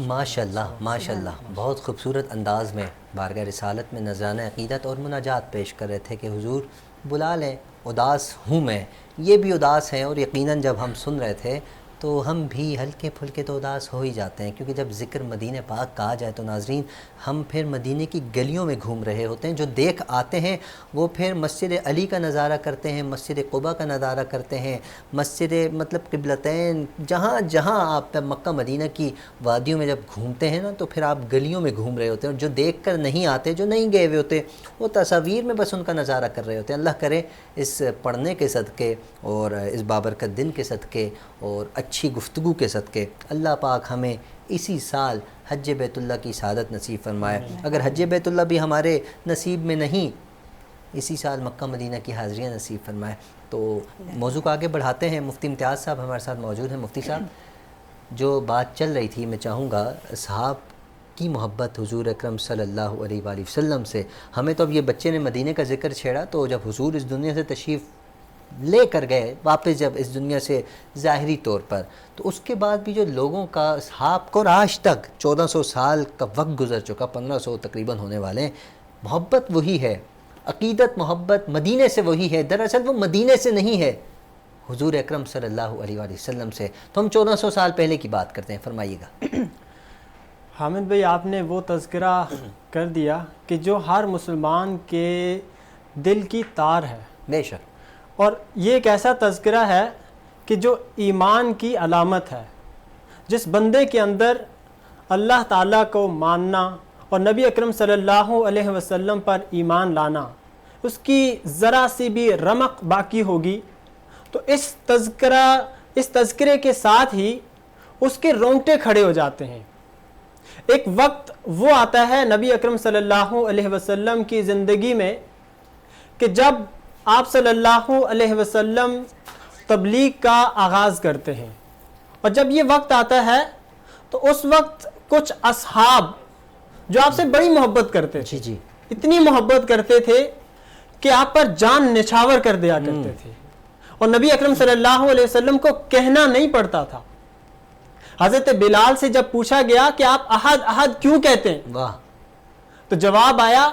ماشاءاللہ ماشاءاللہ بہت خوبصورت انداز میں بارگاہ رسالت میں نذرانہ عقیدت اور مناجات پیش کر رہے تھے کہ حضور بلا لیں، اداس ہوں میں. یہ بھی اداس ہیں، اور یقیناً جب ہم سن رہے تھے تو ہم بھی ہلکے پھلکے تو اداس ہو ہی جاتے ہیں، کیونکہ جب ذکر مدینہ پاک کہا جائے تو ناظرین ہم پھر مدینہ کی گلیوں میں گھوم رہے ہوتے ہیں. جو دیکھ آتے ہیں وہ پھر مسجد علی کا نظارہ کرتے ہیں، مسجد قباء کا نظارہ کرتے ہیں، مسجد مطلب قبلتین، جہاں جہاں آپ مکہ مدینہ کی وادیوں میں جب گھومتے ہیں نا تو پھر آپ گلیوں میں گھوم رہے ہوتے ہیں. اور جو دیکھ کر نہیں آتے، جو نہیں گئے ہوئے ہوتے، وہ تصاویر میں بس ان کا نظارہ کر رہے ہوتے ہیں. اللہ کرے اس پڑھنے کے صدقے اور اس بابرکت دن کے صدقے اور اچھی گفتگو کے صدقے اللہ پاک ہمیں اسی سال حج بیت اللہ کی سعادت نصیب فرمائے. اگر حج بیت اللہ بھی ہمارے نصیب میں نہیں، اسی سال مکہ مدینہ کی حاضریاں نصیب فرمائے. تو موضوع کو آگے بڑھاتے ہیں. مفتی امتیاز صاحب ہمارے ساتھ موجود ہیں. مفتی صاحب، جو بات چل رہی تھی، میں چاہوں گا اصحاب کی محبت حضور اکرم صلی اللہ علیہ وآلہ وسلم سے. ہمیں تو اب یہ بچے نے مدینہ کا ذکر چھیڑا، تو جب حضور اس دنیا سے تشریف لے کر گئے واپس جب اس دنیا سے ظاہری طور پر، تو اس کے بعد بھی جو لوگوں کا اصحاب کو، اور آج تک 1400 سال کا وقت گزر چکا، 1500 تقریباً ہونے والے ہیں، محبت وہی ہے، عقیدت محبت مدینے سے وہی ہے. دراصل وہ مدینے سے نہیں ہے، حضور اکرم صلی اللہ علیہ وآلہ وسلم سے. تو ہم 1400 سال پہلے کی بات کرتے ہیں، فرمائیے گا. حامد بھائی، آپ نے وہ تذکرہ کر دیا کہ جو ہر مسلمان کے دل کی تار ہے، بے شک، اور یہ ایک ایسا تذکرہ ہے کہ جو ایمان کی علامت ہے. جس بندے کے اندر اللہ تعالیٰ کو ماننا اور نبی اکرم صلی اللہ علیہ وسلم پر ایمان لانا، اس کی ذرا سی بھی رمق باقی ہوگی تو اس تذکرے کے ساتھ ہی اس کے رونگٹے کھڑے ہو جاتے ہیں. ایک وقت وہ آتا ہے نبی اکرم صلی اللہ علیہ وسلم کی زندگی میں کہ جب آپ صلی اللہ علیہ وسلم تبلیغ کا آغاز کرتے ہیں، اور جب یہ وقت آتا ہے تو اس وقت کچھ اصحاب جو آپ سے بڑی محبت کرتے تھے، جی اتنی محبت کرتے تھے کہ آپ پر جان نچھاور کر دیا کرتے تھے، اور نبی اکرم صلی اللہ علیہ وسلم کو کہنا نہیں پڑتا تھا. حضرت بلال سے جب پوچھا گیا کہ آپ احد احد کیوں کہتے ہیں، واہ، تو جواب آیا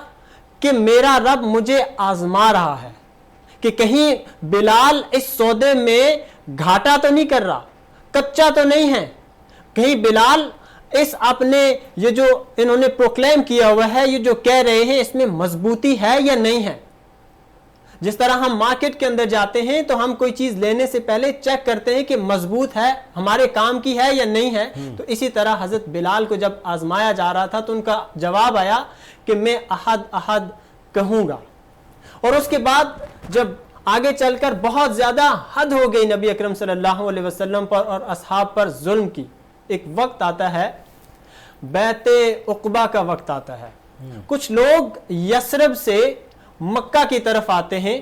کہ میرا رب مجھے آزما رہا ہے کہ کہیں بلال اس سودے میں گھاٹا تو نہیں کر رہا، کچا تو نہیں ہے، کہیں بلال اس اپنے یہ جو انہوں نے پروکلیم کیا ہوا ہے، یہ جو کہہ رہے ہیں، اس میں مضبوطی ہے یا نہیں ہے. جس طرح ہم مارکیٹ کے اندر جاتے ہیں تو ہم کوئی چیز لینے سے پہلے چیک کرتے ہیں کہ مضبوط ہے، ہمارے کام کی ہے یا نہیں ہے. تو اسی طرح حضرت بلال کو جب آزمایا جا رہا تھا تو ان کا جواب آیا کہ میں احد احد کہوں گا. اور اس کے بعد جب آگے چل کر بہت زیادہ حد ہو گئی نبی اکرم صلی اللہ علیہ وسلم پر اور اصحاب پر ظلم کی، ایک وقت آتا ہے، بیعت عقبہ کا وقت آتا ہے. کچھ لوگ یثرب سے مکہ کی طرف آتے ہیں،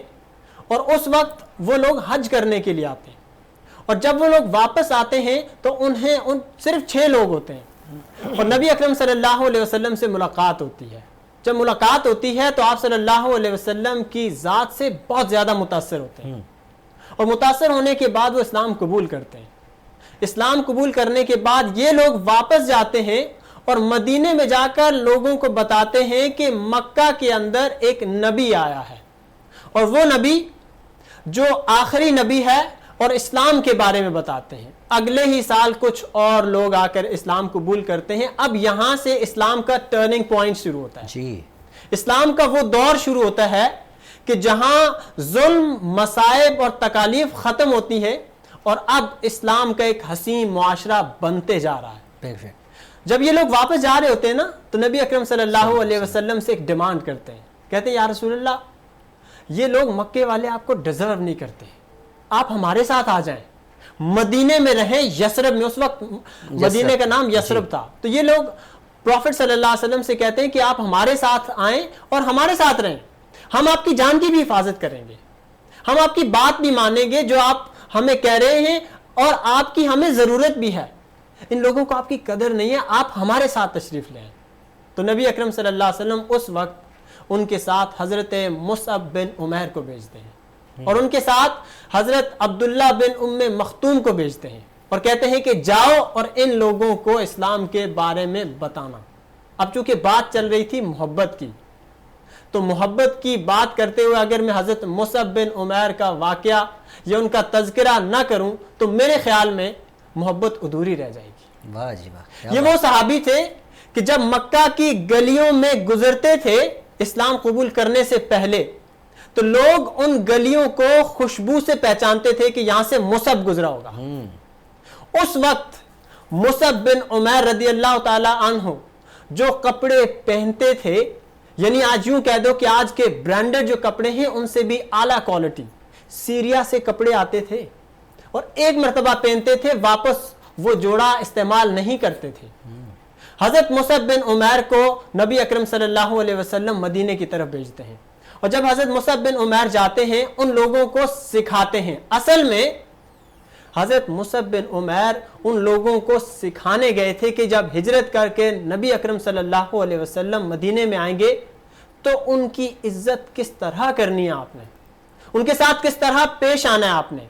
اور اس وقت وہ لوگ حج کرنے کے لیے آتے ہیں، اور جب وہ لوگ واپس آتے ہیں تو انہیں صرف 6 لوگ ہوتے ہیں، اور نبی اکرم صلی اللہ علیہ وسلم سے ملاقات ہوتی ہے. جب ملاقات ہوتی ہے تو آپ صلی اللہ علیہ وسلم کی ذات سے بہت زیادہ متاثر ہوتے ہیں، اور متاثر ہونے کے بعد وہ اسلام قبول کرتے ہیں. اسلام قبول کرنے کے بعد یہ لوگ واپس جاتے ہیں اور مدینے میں جا کر لوگوں کو بتاتے ہیں کہ مکہ کے اندر ایک نبی آیا ہے، اور وہ نبی جو آخری نبی ہے، اور اسلام کے بارے میں بتاتے ہیں. اگلے ہی سال کچھ اور لوگ آ کر اسلام قبول کرتے ہیں. اب یہاں سے اسلام کا ٹرننگ پوائنٹ شروع ہوتا ہے. جی، اسلام کا وہ دور شروع ہوتا ہے کہ جہاں ظلم، مصائب اور تکالیف ختم ہوتی ہیں، اور اب اسلام کا ایک حسین معاشرہ بنتے جا رہا ہے. پرفیکٹ. جب یہ لوگ واپس جا رہے ہوتے ہیں نا تو نبی اکرم صلی اللہ علیہ وسلم سے ایک ڈیمانڈ کرتے ہیں، کہتے ہیں یا رسول اللہ، یہ لوگ مکے والے آپ کو ڈیزرو نہیں کرتے، آپ ہمارے ساتھ آ جائیں، مدینے میں رہیں. یثرب میں اس وقت مدینے کا نام یثرب تھا. تو یہ لوگ پروفٹ صلی اللہ علیہ وسلم سے کہتے ہیں کہ آپ ہمارے ساتھ آئیں اور ہمارے ساتھ رہیں، ہم آپ کی جان کی بھی حفاظت کریں گے، ہم آپ کی بات بھی مانیں گے جو آپ ہمیں کہہ رہے ہیں، اور آپ کی ہمیں ضرورت بھی ہے. ان لوگوں کو آپ کی قدر نہیں ہے، آپ ہمارے ساتھ تشریف لیں. تو نبی اکرم صلی اللہ علیہ وسلم اس وقت ان کے ساتھ حضرت مصعب بن عمیر کو بھیجتے ہیں، اور ان کے ساتھ حضرت عبداللہ بن ام مختوم کو بھیجتے ہیں، اور کہتے ہیں کہ جاؤ اور ان لوگوں کو اسلام کے بارے میں بتانا. اب چونکہ بات چل رہی تھی محبت کی، تو محبت کی بات کرتے ہوئے اگر میں حضرت مصعب بن عمیر کا واقعہ یا ان کا تذکرہ نہ کروں تو میرے خیال میں محبت ادھوری رہ جائے گی. واہ جی واہ. یہ وہ صحابی تھے کہ جب مکہ کی گلیوں میں گزرتے تھے اسلام قبول کرنے سے پہلے، تو لوگ ان گلیوں کو خوشبو سے پہچانتے تھے کہ یہاں سے مصعب گزرا ہوگا. اس وقت مصعب بن عمیر رضی اللہ تعالی عنہ جو کپڑے پہنتے تھے، یعنی آج یوں کہہ دو کہ آج کے برانڈڈ جو کپڑے ہیں ان سے بھی اعلیٰ کوالٹی، سیریا سے کپڑے آتے تھے، اور ایک مرتبہ پہنتے تھے, واپس وہ جوڑا استعمال نہیں کرتے تھے. حضرت مصعب بن عمیر کو نبی اکرم صلی اللہ علیہ وسلم مدینے کی طرف بھیجتے ہیں, اور جب حضرت مصعب بن عمیر جاتے ہیں ان لوگوں کو سکھاتے ہیں. اصل میں حضرت مصعب بن عمیر ان لوگوں کو سکھانے گئے تھے کہ جب ہجرت کر کے نبی اکرم صلی اللہ علیہ وسلم مدینے میں آئیں گے تو ان کی عزت کس طرح کرنی ہے آپ نے, ان کے ساتھ کس طرح پیش آنا ہے آپ نے.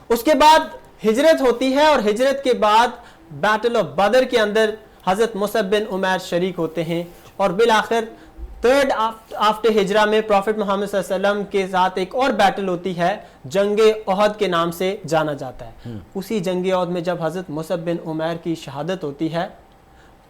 اس کے بعد ہجرت ہوتی ہے, اور ہجرت کے بعد بیٹل آف بدر کے اندر حضرت مصعب بن عمیر شریک ہوتے ہیں, اور بالآخر تھرڈ آفٹر ہجرہ میں پروفٹ محمد صلی اللہ علیہ وسلم کے ساتھ ایک اور بیٹل ہوتی ہے, جنگ احد کے نام سے جانا جاتا ہے. اسی جنگ احد میں جب حضرت مصعب بن عمیر کی شہادت ہوتی ہے,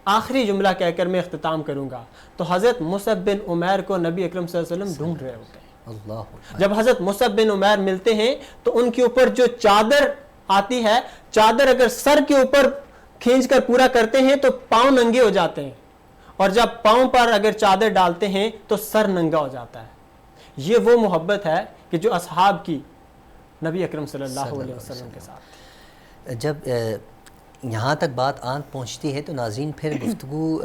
آخری جملہ کہہ کر میں اختتام کروں گا, تو حضرت مصعب بن عمیر کو نبی اکرم صلی اللہ علیہ وسلم ڈھونڈ رہے ہوتے ہیں. اللہ, جب حضرت مصعب بن عمیر ملتے ہیں تو ان کے اوپر جو چادر آتی ہے, چادر اگر سر کے اوپر کھینچ کر پورا کرتے ہیں تو پاؤں ننگے ہو جاتے ہیں, اور جب پاؤں پر اگر چادر ڈالتے ہیں تو سر ننگا ہو جاتا ہے. یہ وہ محبت ہے کہ جو اصحاب کی نبی اکرم صلی اللہ علیہ وسلم کے ساتھ. جب یہاں تک بات آن پہنچتی ہے تو ناظرین پھر گفتگو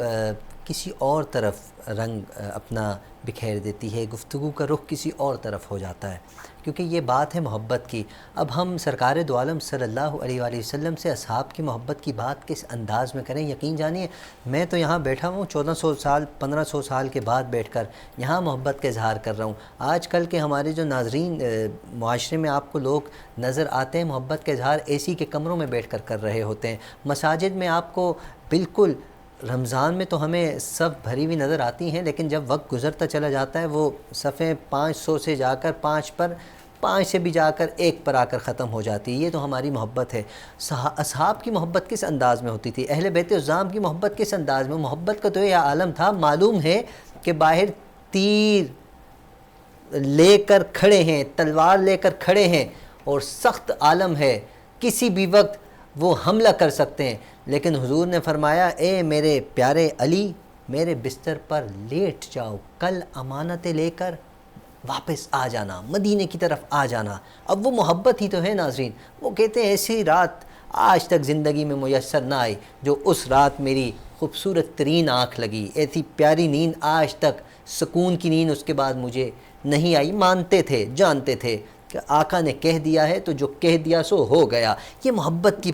کسی اور طرف رنگ اپنا بکھیر دیتی ہے, گفتگو کا رخ کسی اور طرف ہو جاتا ہے, کیونکہ یہ بات ہے محبت کی. اب ہم سرکار دو عالم صلی اللہ علیہ وآلہ وسلم سے اصحاب کی محبت کی بات کس انداز میں کریں. یقین جانیے میں تو یہاں بیٹھا ہوں 1400 سال 1500 سال کے بعد بیٹھ کر یہاں محبت کا اظہار کر رہا ہوں. آج کل کے ہمارے جو ناظرین معاشرے میں آپ کو لوگ نظر آتے ہیں محبت کا اظہار اے سی کے کمروں میں بیٹھ کر رہے ہوتے ہیں. مساجد میں آپ کو بالکل رمضان میں تو ہمیں صف بھری ہوئی نظر آتی ہیں, لیکن جب وقت گزرتا چلا جاتا ہے وہ صفیں 500 سے جا کر 5 پر 5 سے بھی جا کر 1 پر آ کر ختم ہو جاتی ہے. یہ تو ہماری محبت ہے. اصحاب کی محبت کس انداز میں ہوتی تھی, اہل بیت عظام کی محبت کس انداز میں. محبت کا تو یہ عالم تھا. معلوم ہے کہ باہر تیر لے کر کھڑے ہیں, تلوار لے کر کھڑے ہیں, اور سخت عالم ہے, کسی بھی وقت وہ حملہ کر سکتے ہیں, لیکن حضور نے فرمایا اے میرے پیارے علی میرے بستر پر لیٹ جاؤ, کل امانتیں لے کر واپس آ جانا, مدینے کی طرف آ جانا. اب وہ محبت ہی تو ہے ناظرین. وہ کہتے ہیں ایسی رات آج تک زندگی میں میسر نہ آئی جو اس رات میری خوبصورت ترین آنکھ لگی, ایسی پیاری نیند آج تک سکون کی نیند اس کے بعد مجھے نہیں آئی. مانتے تھے, جانتے تھے کہ آقا نے کہہ دیا ہے تو جو کہہ دیا سو ہو گیا. یہ محبت کی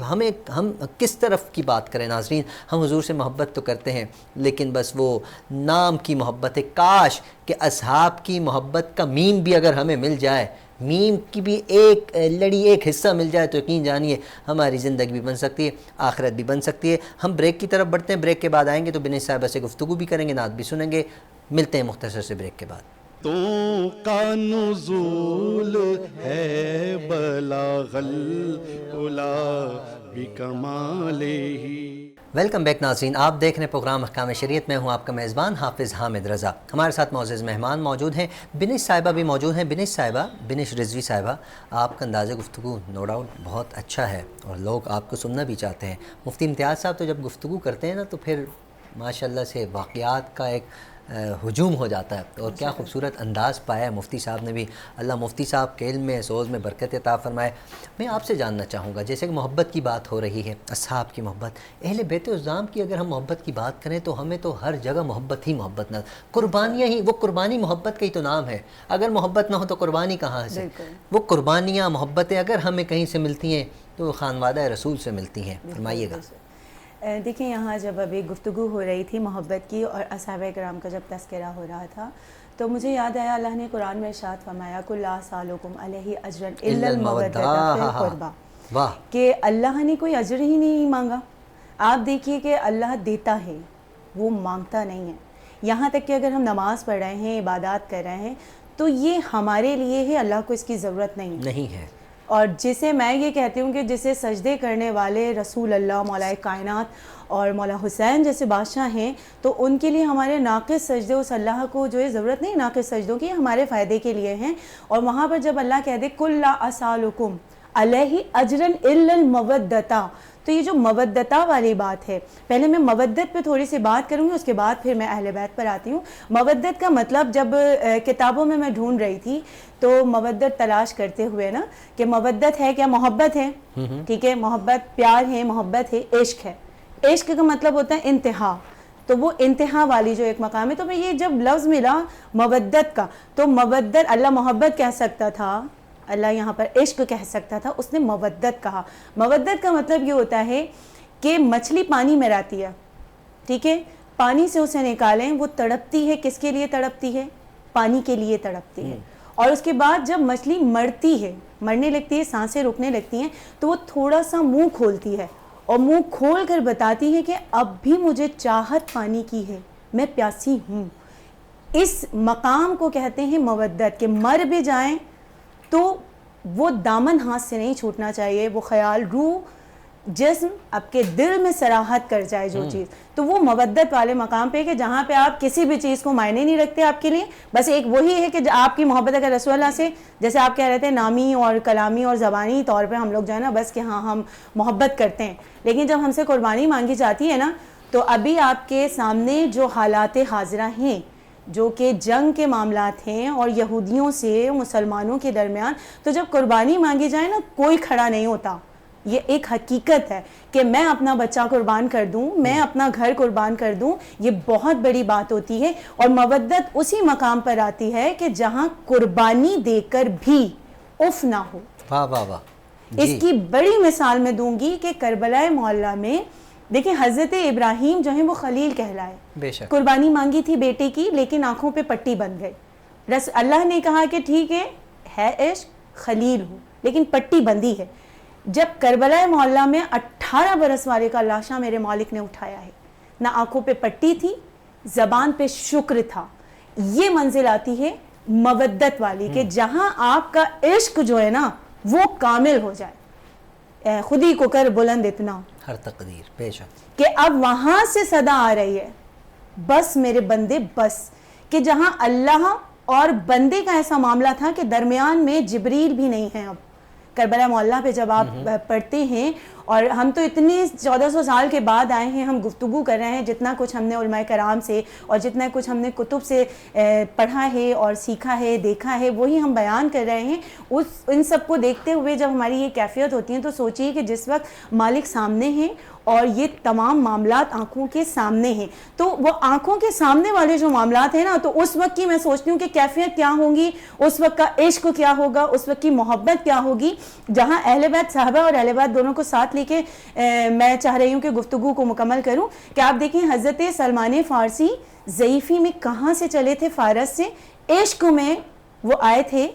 ہم کس طرف کی بات کریں ناظرین. ہم حضور سے محبت تو کرتے ہیں لیکن بس وہ نام کی محبت ہے. کاش کہ اصحاب کی محبت کا میم بھی اگر ہمیں مل جائے, میم کی بھی ایک لڑی ایک حصہ مل جائے تو یقین جانیے ہماری زندگی بھی بن سکتی ہے, آخرت بھی بن سکتی ہے. ہم بریک کی طرف بڑھتے ہیں. بریک کے بعد آئیں گے تو بنت صاحبہ سے گفتگو بھی کریں گے, نعت بھی سنیں گے. ملتے ہیں مختصر سے بریک کے بعد. تو کا نزول ہے بلاغ العلا بکمالہ. ویلکم بیک ناظرین, آپ دیکھ رہے ہیں پروگرام احکام شریعت. میں ہوں آپ کا میزبان حافظ حامد رضا. ہمارے ساتھ معزز مہمان موجود ہیں, بنت صاحبہ بھی موجود ہیں. بنت صاحبہ, بنش رضوی صاحبہ, آپ کا انداز گفتگو نو ڈاؤٹ بہت اچھا ہے اور لوگ آپ کو سننا بھی چاہتے ہیں. مفتی امتیاز صاحب تو جب گفتگو کرتے ہیں نا تو پھر ماشاءاللہ سے واقعات کا ایک ہجوم ہو جاتا ہے, اور کیا خوبصورت انداز پایا ہے مفتی صاحب نے بھی. اللہ مفتی صاحب کے علم میں سوز میں برکت عطا فرمائے. میں آپ سے جاننا چاہوں گا, جیسے کہ محبت کی بات ہو رہی ہے, اصحاب کی محبت, اہل بیت عظام کی اگر ہم محبت کی بات کریں تو ہمیں تو ہر جگہ محبت ہی محبت نہ, قربانیاں ہی, وہ قربانی محبت کا ہی تو نام ہے. اگر محبت نہ ہو تو قربانی کہاں سے. وہ قربانیاں محبتیں اگر ہمیں کہیں سے ملتی ہیں تو خانوادہ رسول سے ملتی ہیں. فرمائیے گا. دیکھیں یہاں جب ابھی گفتگو ہو رہی تھی محبت کی اور اصحابہ کرام کا جب تذکرہ ہو رہا تھا تو مجھے یاد آیا اللہ نے قرآن میں ارشاد فرمایا کل سالکم علیہ اجرا الا المودۃ فی القربى, واہ, کہ اللہ نے کوئی اجر ہی نہیں مانگا. آپ دیکھیے کہ اللہ دیتا ہے, وہ مانگتا نہیں ہے. یہاں تک کہ اگر ہم نماز پڑھ رہے ہیں, عبادات کر رہے ہیں تو یہ ہمارے لیے ہے, اللہ کو اس کی ضرورت نہیں ہے. اور جسے میں یہ کہتی ہوں کہ جسے سجدے کرنے والے رسول اللہ, مولا کائنات اور مولا حسین جیسے بادشاہ ہیں, تو ان کے لیے ہمارے ناقص سجدے اس اللہ کو جو ہے ضرورت نہیں ناقص سجدوں کی, ہمارے فائدے کے لیے ہیں. اور وہاں پر جب اللہ کہہ دے کل لا اسالکم علیہ اجرا الا المودۃ, تو یہ جو مودتا والی بات ہے، پہلے میں مودت پہ تھوڑی سی بات کروں گی، اس کے بعد پھر میں اہل بیت پر آتی ہوں. مودت کا مطلب جب کتابوں میں ڈھونڈ رہی تھی تو مودت تلاش کرتے ہوئے نا کہ مودت ہے کیا؟ محبت ہے، ٹھیک ہے، محبت پیار ہے، محبت ہے، عشق ہے. عشق کا مطلب ہوتا ہے انتہا، تو وہ انتہا والی جو ایک مقام ہے. تو میں یہ جب لفظ ملا مودت کا، تو مودت، اللہ محبت کہہ سکتا تھا، اللہ یہاں پر عشق کہہ سکتا تھا، اس نے مودت کہا. مودت کا مطلب یہ ہوتا ہے کہ مچھلی پانی میں رہتی ہے، ٹھیک ہے، پانی سے اسے نکالیں، وہ تڑپتی ہے، کس کے لیے تڑپتی ہے؟ پانی کے لیے تڑپتی ہے. اور اس کے بعد جب مچھلی مرتی ہے، مرنے لگتی ہے، سانسیں رکنے لگتی ہیں، تو وہ تھوڑا سا منہ کھولتی ہے اور منہ کھول کر بتاتی ہے کہ اب بھی مجھے چاہت پانی کی ہے، میں پیاسی ہوں. اس مقام کو کہتے ہیں مودت، کہ مر بھی جائیں تو وہ دامن ہاتھ سے نہیں چھوٹنا چاہیے، وہ خیال، روح، جسم، آپ کے دل میں سراحت کر جائے جو چیز. تو وہ مودت والے مقام پہ کہ جہاں پہ آپ کسی بھی چیز کو معنی نہیں رکھتے آپ کے لیے، بس ایک وہی ہے کہ آپ کی محبت اگر رسول اللہ سے، جیسے آپ کہہ رہے تھے نامی اور کلامی اور زبانی طور پہ ہم لوگ جو ہے نا بس کہ ہاں ہم محبت کرتے ہیں، لیکن جب ہم سے قربانی مانگی جاتی ہے نا، تو ابھی آپ کے سامنے جو حالات حاضرہ ہیں، جو کہ جنگ کے معاملات ہیں اور یہودیوں سے مسلمانوں کے درمیان، تو جب قربانی مانگی جائے نا کوئی کھڑا نہیں ہوتا. یہ ایک حقیقت ہے کہ میں اپنا بچہ قربان کر دوں، میں اپنا گھر قربان کر دوں، یہ بہت بڑی بات ہوتی ہے. اور مودت اسی مقام پر آتی ہے کہ جہاں قربانی دے کر بھی اف نہ ہو. واہ واہ واہ. اس کی بڑی مثال میں دوں گی کہ کربلا معلیٰ میں دیکھیں حضرت ابراہیم جو ہیں وہ خلیل کہلائے، بے شک قربانی مانگی تھی بیٹے کی، لیکن آنکھوں پہ پٹی بن گئی. اللہ نے کہا کہ ٹھیک ہے عشق، خلیل ہو، لیکن پٹی بندی ہے. جب کربلا معلیٰ میں 18 برس والے کا لاشا میرے مالک نے اٹھایا ہے، نہ آنکھوں پہ پٹی تھی، زبان پہ شکر تھا. یہ منزل آتی ہے مودت والی کہ جہاں آپ کا عشق جو ہے نا وہ کامل ہو جائے. خودی کو کر بلند اتنا ہر تقدیر، بے شک، کہ اب وہاں سے صدا آ رہی ہے، بس میرے بندے بس، کہ جہاں اللہ اور بندے کا ایسا معاملہ تھا کہ درمیان میں جبریل بھی نہیں ہے. اب کربلا معلیٰ پہ جب آپ پڑھتے ہیں، اور ہم تو اتنے 1400 سال کے بعد آئے ہیں، ہم گفتگو کر رہے ہیں، جتنا کچھ ہم نے علماء کرام سے اور جتنا کچھ ہم نے کتب سے پڑھا ہے اور سیکھا ہے، دیکھا ہے، وہی ہم بیان کر رہے ہیں. ان سب کو دیکھتے ہوئے جب ہماری یہ کیفیت ہوتی ہے تو سوچیے کہ جس وقت مالک سامنے ہیں اور یہ تمام معاملات آنکھوں کے سامنے ہیں، تو وہ آنکھوں کے سامنے والے جو معاملات ہیں نا، تو اس وقت کی میں سوچتی ہوں کہ کیفیت کیا ہوں گی، اس وقت کا عشق کیا ہوگا، اس وقت کی محبت کیا ہوگی. جہاں اہل بیت صحابہ اور اہل بیت دونوں کو ساتھ لے کے میں چاہ رہی ہوں کہ گفتگو کو مکمل کروں. کہ آپ دیکھیں حضرت سلمان فارسی ضعیفی میں کہاں سے چلے تھے، فارس سے، عشق میں وہ آئے تھے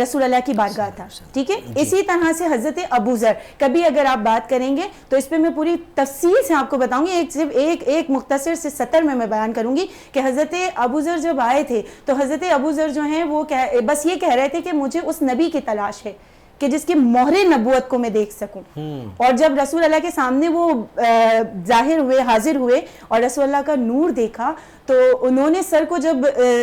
رسول اللہ کی بارگاہ تھا، ٹھیک ہے. اسی طرح سے حضرت ابوذر، کبھی اگر آپ بات کریں گے تو اس پہ میں پوری تفصیل سے آپ کو بتاؤں گی، صرف ایک مختصر سے سطر میں بیان کروں گی کہ حضرت ابوذر جب آئے تھے تو حضرت ابوذر جو ہیں وہ بس یہ کہہ رہے تھے کہ مجھے اس نبی کی تلاش ہے کہ جس کی مہر نبوت کو میں دیکھ سکوں. اور جب رسول اللہ کے سامنے وہ ظاہر ہوئے، حاضر ہوئے اور رسول اللہ کا نور دیکھا، تو انہوں نے سر کو جب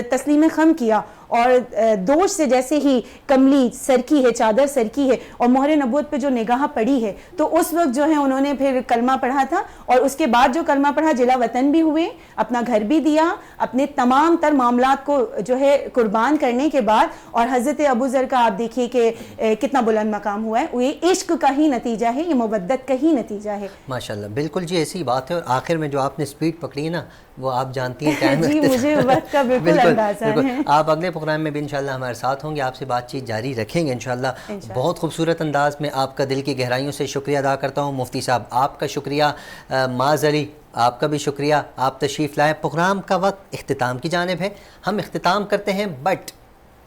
تسلیم خم کیا اور دوش سے جیسے ہی کملی سرکی ہے، چادر سرکی ہے اور مہر نبوت پہ جو نگاہ پڑی ہے، تو اس وقت جو ہے انہوں نے پھر کلمہ پڑھا تھا. اور اس کے بعد جو کلمہ پڑھا، جلا وطن بھی ہوئے، اپنا گھر بھی دیا، اپنے تمام تر معاملات کو جو ہے قربان کرنے کے بعد. اور حضرت ابوذر کا آپ دیکھیے کہ کتنا بلند مقام ہوا ہے. یہ عشق کا ہی نتیجہ ہے، یہ مودت کا ہی نتیجہ ہے. ماشاءاللہ، بالکل جی ایسی بات ہے. اور آخر میں جو آپ نے سپیڈ پکڑی ہے نا، وہ آپ جانتی ہیں ٹائم جی مجھے وقت کا بالکل اندازہ ہے. آپ اگلے پروگرام میں بھی انشاءاللہ ہمارے ساتھ ہوں گے، آپ سے بات چیت جاری رکھیں گے انشاءاللہ. بہت خوبصورت انداز میں آپ کا دل کی گہرائیوں سے شکریہ ادا کرتا ہوں. مفتی صاحب آپ کا شکریہ، معاذ علی آپ کا بھی شکریہ، آپ تشریف لائے. پروگرام کا وقت اختتام کی جانب ہے. ہم اختتام کرتے ہیں بٹ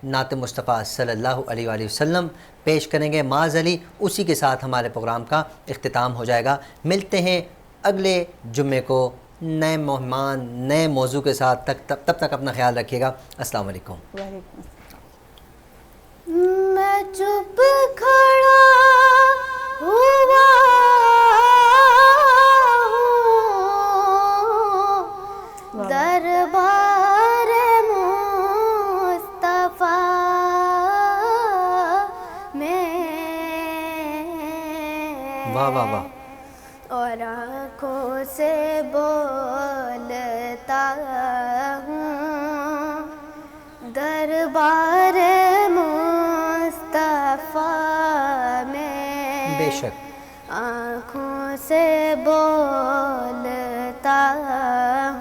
نعت مصطفیٰ صلی اللہ علیہ وآلہ وسلم پیش کریں گے معاذ علی، اسی کے ساتھ ہمارے پروگرام کا اختتام ہو جائے گا. ملتے ہیں اگلے جمعے کو نئے مہمان نئے موضوع کے ساتھ. تب تک اپنا خیال رکھیے گا. السلام علیکم. وعلیکم السلام. میں چپ کھڑا ہوا ہوں دربار مصطفیٰ میں. واہ واہ واہ. اور آنکھوں سے بولتا ہوں دربار مصطفیٰ میں، بے شک آنکھوں سے بولتا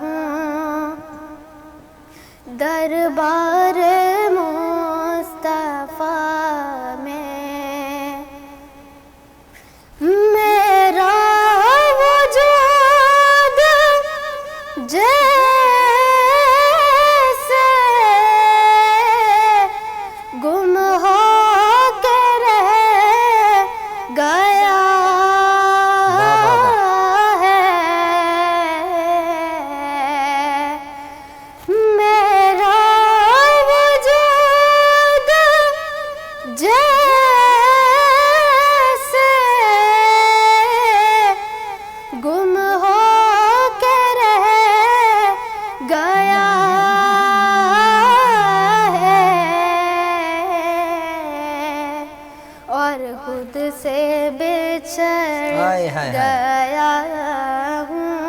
ہوں دربار مصطفیٰ میں، میرا وجود جیسے گم ہو کے رہ گیا ہے، میرا وجود جیسے گم ہو کے رہ گیا ہے، اور خود سے بچھڑ ہائے ہائے ہائے۔ گیا ہوں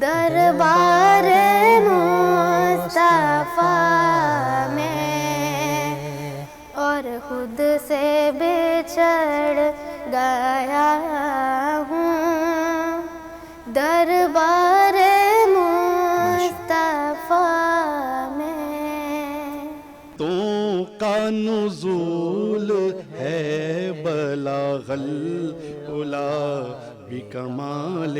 دربار مصطفیٰ میں، اور خود سے بچھڑ گیا ہوں دربار مصطفیٰ میں۔ تو کا نزول ہے بلاغ العلا بکمالہ